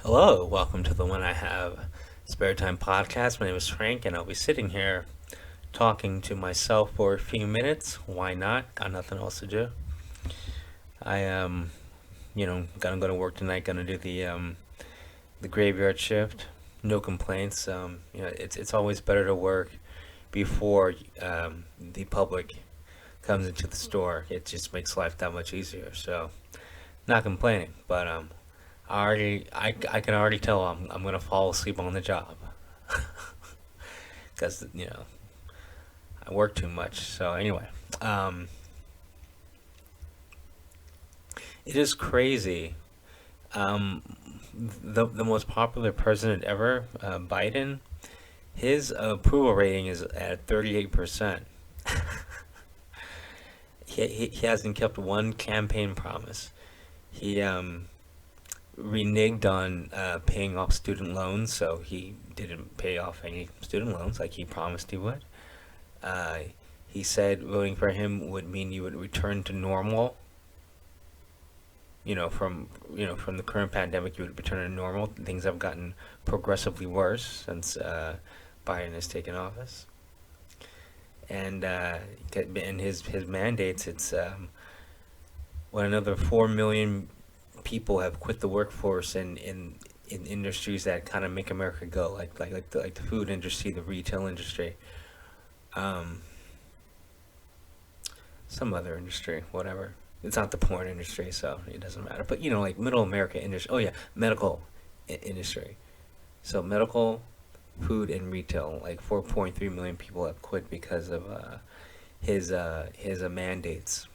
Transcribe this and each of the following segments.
Hello, welcome to the When I Have Spare Time podcast. My name is Frank, and I'll be sitting here talking to myself for a few minutes. Why not? Got nothing else to do. I gonna go to work tonight. Gonna do the graveyard shift. No complaints. It's always better to work before the public comes into the store. It just makes life that much easier. So, not complaining, but I can already tell I'm gonna fall asleep on the job because I work too much. So anyway, um, it is crazy. Um, the most popular president ever, Biden, his approval rating is at 38%. He hasn't kept one campaign promise. He reneged on paying off student loans, so he didn't pay off any student loans like he promised he would. Uh, he said voting for him would mean you would return to normal. From the current pandemic, you would return to normal. Things have gotten progressively worse since Biden has taken office, and his mandates, it's when another 4 million people have quit the workforce in industries that kind of make America go, like the food industry, the retail industry, um, some other industry, whatever. It's not the porn industry, so it doesn't matter. But like middle America industry. Oh yeah, medical industry. So medical, food, and retail. Like 4.3 million people have quit because of his mandates.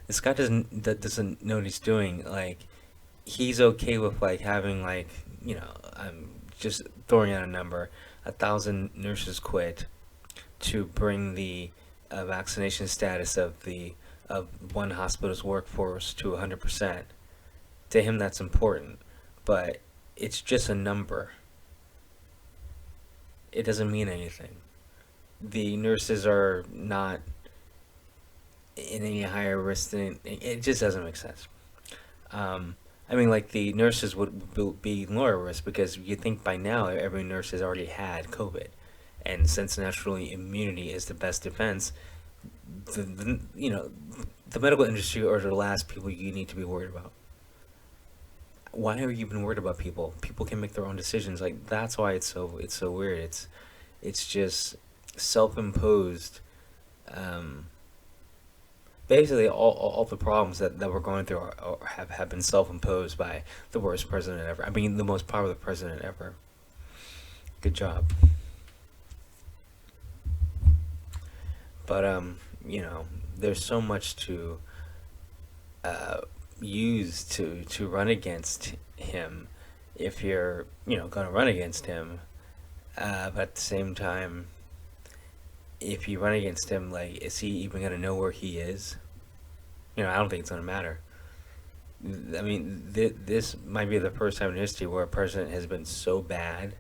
This guy doesn't know what he's doing. Like he's okay with like having like I'm just throwing out a number. 1,000 nurses quit to bring the vaccination status of one hospital's workforce to 100%. To him, that's important, but it's just a number. It doesn't mean anything. The nurses are not in any higher risk than it just doesn't make sense. I mean, like the nurses would be lower risk because you think by now every nurse has already had COVID, and since natural immunity is the best defense, the medical industry are the last people you need to be worried about. Why are you even worried about people? People can make their own decisions. Like that's why it's so weird. It's just self-imposed. Um, Basically, all the problems that we're going through have been self-imposed by the worst president ever. I mean, the most popular president ever. Good job. But there's so much to uh, use to run against him if you're going to run against him. But at the same time, if you run against him, like, is he even going to know where he is? I don't think it's going to matter. I mean, this might be the first time in history where a president has been so bad,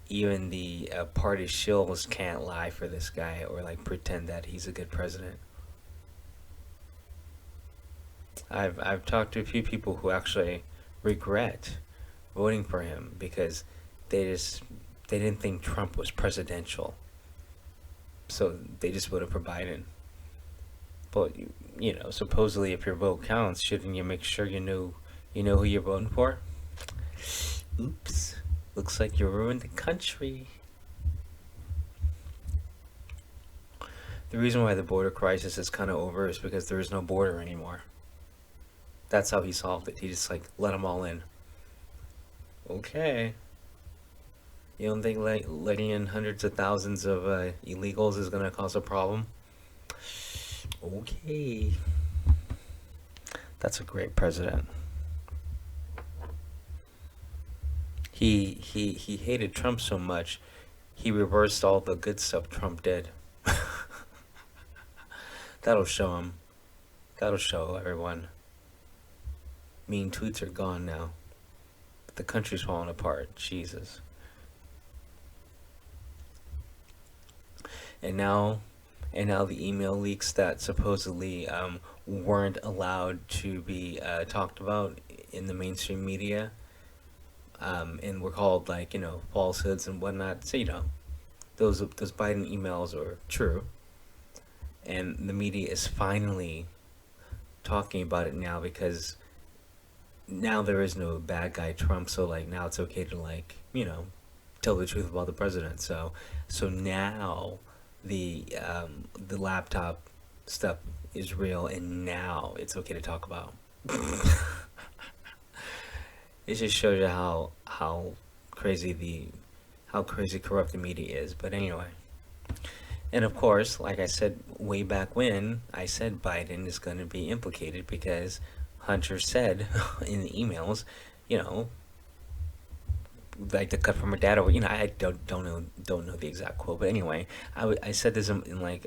even the party shills can't lie for this guy or like pretend that he's a good president. I've talked to a few people who actually regret voting for him because they just they didn't think Trump was presidential, so they just voted for Biden. But supposedly, if your vote counts, shouldn't you make sure you know who you're voting for? Oops, looks like you ruined the country. The reason why the border crisis is kind of over is because there is no border anymore. That's how he solved it. He just like let them all in. Okay. You don't think letting in hundreds of thousands of illegals is gonna cause a problem? Okay. That's a great president. He hated Trump so much, he reversed all the good stuff Trump did. That'll show him. That'll show everyone. Mean tweets are gone now. The country's falling apart. Jesus. And now, the email leaks that supposedly weren't allowed to be talked about in the mainstream media. and were called like falsehoods and whatnot. So those Biden emails are true, and the media is finally talking about it now because now there is no bad guy Trump. So like now it's okay to like tell the truth about the president. So now the laptop stuff is real, and now it's okay to talk about. It just shows you crazy the how crazy corrupt the media is. But anyway, and of course, like I said way back when, I said Biden is going to be implicated because Hunter said in the emails, you know, like the cut from her dad, or I don't know the exact quote, but anyway, I said this in like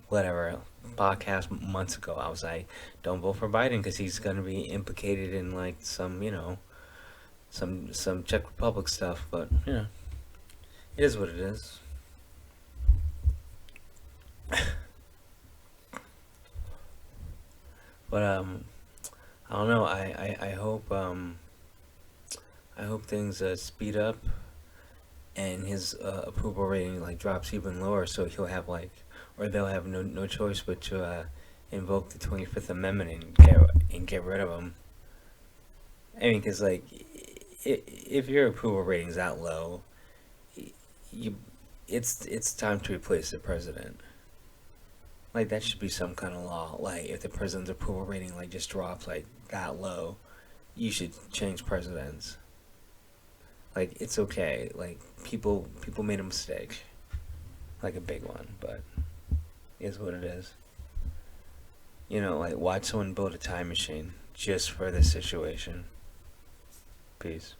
whatever podcast months ago. I was like, don't vote for Biden because he's going to be implicated in like some some Czech Republic stuff. But it is what it is. But I don't know. I hope things speed up and his approval rating like drops even lower, so he'll have like, or they'll have no choice but to invoke the 25th Amendment and get rid of him. I mean, because like, if your approval rating's that low, you it's time to replace the president. Like that should be some kind of law. Like if the president's approval rating like just drops like that low, you should change presidents. Like it's okay. Like people made a mistake, like a big one, but it is what it is. Like watch someone build a time machine just for this situation. Peace.